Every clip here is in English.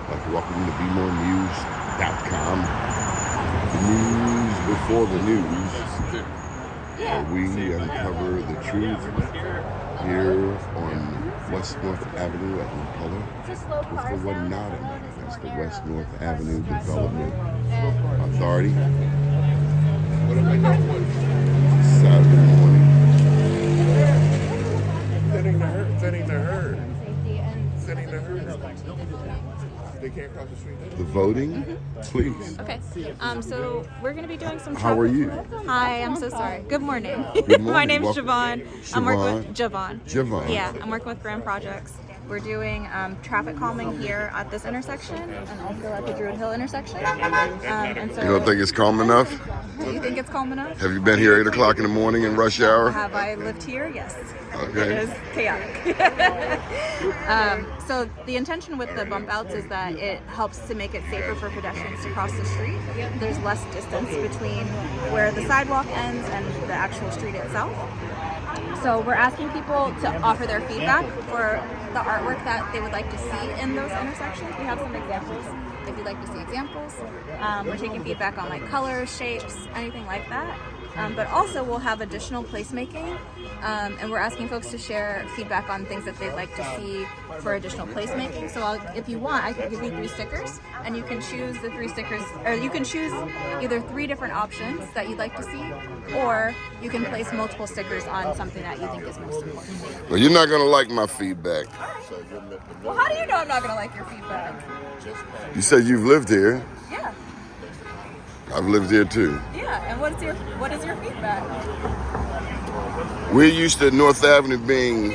Welcome to BeMoreNews.com. The news before the news, where we uncover the truth here on West North Avenue at McCulloh with the WNADA. That's the West North Avenue Development Authority. Saturday morning. Setting the herd. They can't cross the street. The voting, please. Okay. So we're going to be doing some. How are you? Hi. I'm so sorry. Good morning. Good morning. My name's Welcome. Javon. I'm working with Javon. Javon. Yeah. I'm working with Grand Projects. We're doing traffic calming here at this intersection and also at the Druid Hill intersection. And so. You don't think it's calm enough? Do you think it's calm enough? Have you been here 8 o'clock in the morning in rush hour? Have I lived here? Yes. Okay. It is chaotic. So the intention with the bump outs is that it helps to make it safer for pedestrians to cross the street. There's less distance between where the sidewalk ends and the actual street itself. So we're asking people to offer their feedback for the artwork that they would like to see in those intersections. We have some examples if you'd like to see examples. We're taking feedback on like colors, shapes, anything like that. But also we'll have additional placemaking, and we're asking folks to share feedback on things that they'd like to see for additional placemaking. So if you want, I can give you 3 stickers, and you can choose the 3 stickers, or you can choose either 3 different options that you'd like to see, or you can place multiple stickers on something that you think is most important. Well, you're not going to like my feedback. Well, how do you know I'm not going to like your feedback? You said you've lived here. Yeah. I've lived here too. Yeah, and what is your feedback? We're used to North Avenue being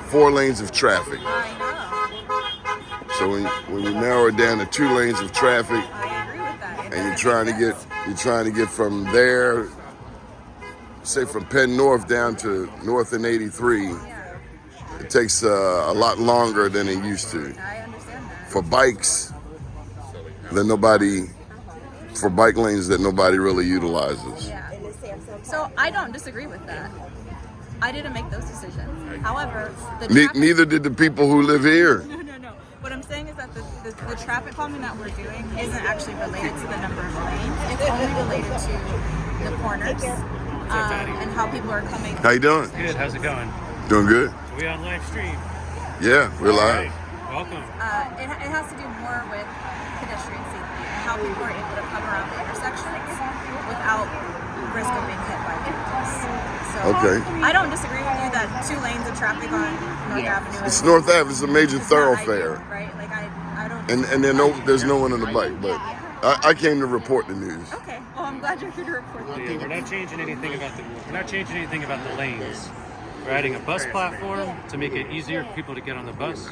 4 lanes of traffic. I know. So when you narrow it down to 2 lanes of traffic, I agree with that. and you're trying to get from there, say from Penn North down to North and 83, it takes a lot longer than it used to. I understand that. For bikes, for bike lanes that nobody really utilizes. Yeah. So I don't disagree with that. I didn't make those decisions. However, Neither did the people who live here. No. What I'm saying is that the traffic calming that we're doing isn't actually related to the number of lanes. It's only related to the corners and how people are coming. How you doing? Good. How's it going? Doing good? Are we on live stream? Yeah, we're live. Welcome. It has to do more with pedestrian safety and how people are able to come around the intersections without risk of being hit by vehicles. So Okay. I don't disagree with you that 2 lanes of traffic on North Avenue. It's North Ave. It's a major It's not thoroughfare. ideal, right? Like I don't. And there's no one on the bike, but I came to report the news. Okay. Well, I'm glad you're here to report that. Yeah, we're not changing anything about the lanes. We're adding a bus platform to make it easier for people to get on the bus,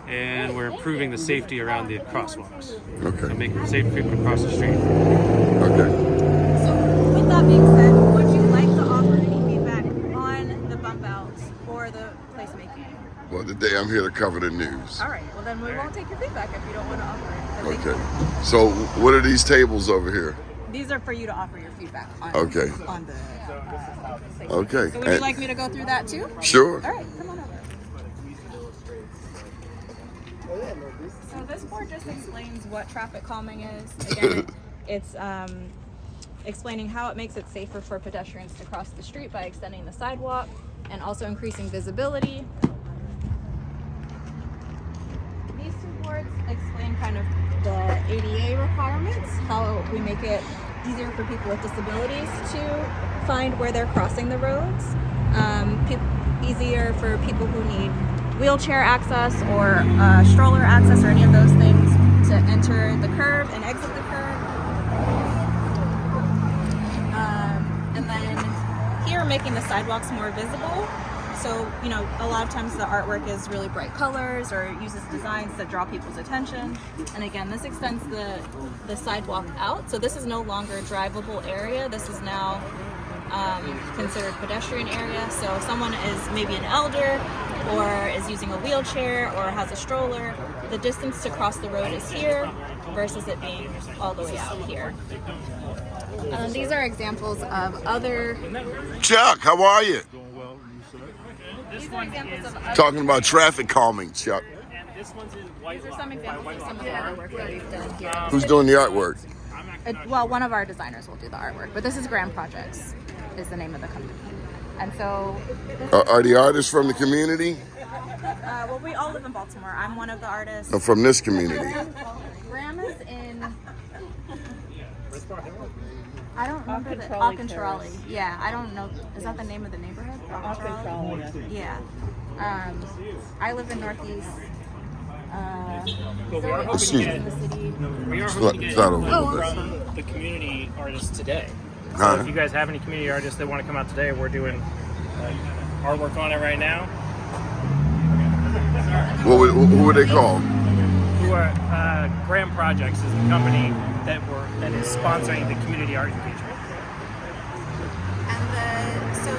and we're improving the safety around the crosswalks. Okay. To make it safe for people to cross the street. Okay. So, with that being said, would you like to offer any feedback on the bump outs or the placemaking? Well, today I'm here to cover the news. All right. Well, then we won't take your feedback if you don't want to offer it. Okay. So what are these tables over here? These are for you to offer your feedback on. Okay. On the. Okay. So would you like me to go through that too? Sure. All right. Come on over. So this board just explains what traffic calming is. Again, it's explaining how it makes it safer for pedestrians to cross the street by extending the sidewalk and also increasing visibility. These 2 boards explain kind of the ADA requirements, how we make it easier for people with disabilities to find where they're crossing the roads, easier for people who need wheelchair access or stroller access or any of those things to enter the curb and exit the curb. And then here, making the sidewalks more visible. So, a lot of times the artwork is really bright colors or uses designs that draw people's attention. And again, this extends the sidewalk out. So this is no longer a drivable area. This is now considered pedestrian area. So if someone is maybe an elder or is using a wheelchair or has a stroller, the distance to cross the road is here versus it being all the way out here. These are examples of other... Chuck, how are you? These are examples of other... Talking about traffic calming, Chuck. This one's in white. These are some examples of some of the artwork that we've done here. Who's doing the artwork? Well, one of our designers will do the artwork, but this is Grand Projects, is the name of the company. And so, Are the artists from the community? well, we all live in Baltimore. I'm one of the artists. Or from this community? Graham is in. I don't remember the Alcantarelli. Yeah, I don't know. Is that the name of the neighborhood? Alcantarelli, Yeah. I live in Northeast. Excuse me. In the city. We are It's hoping to not get a little bit. from the community artists today. So Huh? if you guys have any community artists that want to come out today, we're doing artwork on it right now. Who would they call? Who are Graham Projects is the company that is sponsoring the community art engagement. And so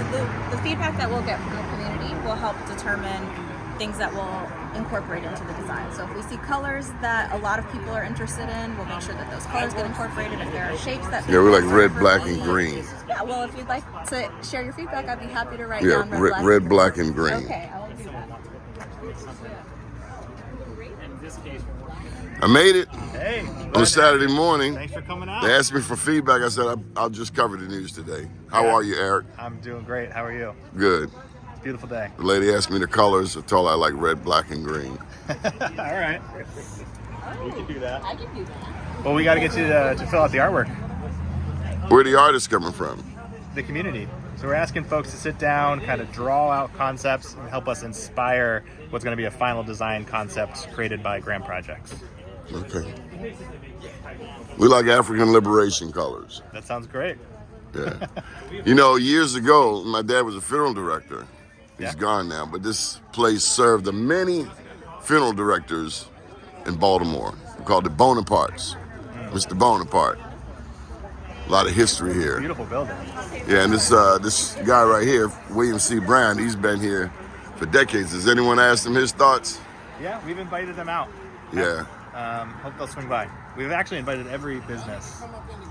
the feedback that we'll get from the community will help determine things that we'll incorporate into the design. So if we see colors that a lot of people are interested in, we'll make sure that those colors get incorporated. If there are shapes that Yeah, we like people red, prefer black, to and use. green. Yeah, well, if you'd like to share your feedback, I'd be happy to write Yeah, down red, black, and green. Okay, I will do that. In this case, we're working. I made it Hey, on a Saturday morning. thanks for coming out. They asked me for feedback. I said, I'll just cover the news today. How Yeah. are you, Eric? I'm doing great. How are you? Good. Beautiful day. The lady asked me the colors. I told her I like red, black, and green. All right. We can do that. I can do that. Well, we got to get you to fill out the artwork. Where are the artists coming from? The community. So we're asking folks to sit down, kind of draw out concepts, and help us inspire what's going to be a final design concept created by Graham Projects. Okay. We like African liberation colors. That sounds great. Yeah. You know, years ago, my dad was a funeral director. He's Yeah. gone now, but this place served the many funeral directors in Baltimore. We called it Bonaparte's. Mr. Bonaparte. A lot of history here. Beautiful building. Yeah, and this guy right here, William C. Brown, he's been here for decades. Has anyone asked him his thoughts? Yeah, we've invited them out. Yeah. Hope they'll swing by. We've actually invited every business.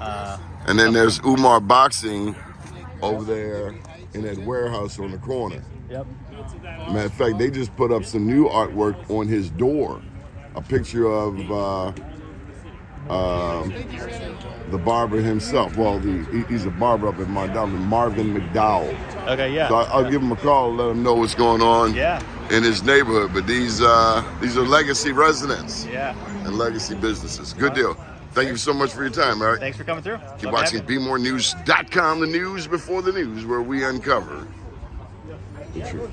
And then there's Umar Boxing over there in that warehouse on the corner. Yep. Matter of fact, they just put up some new artwork on his door. A picture of the barber himself. Well, he's a barber up in Montgomery, Marvin McDowell. Okay, yeah. So I'll give him a call and let him know what's going on Yeah. in his neighborhood. But these are legacy residents Yeah. and legacy businesses. Good deal. Thank you so much for your time, Eric. Thanks for coming through. Keep Love to have watching you. BeMoreNews.com, the news before the news, where we uncover the truth.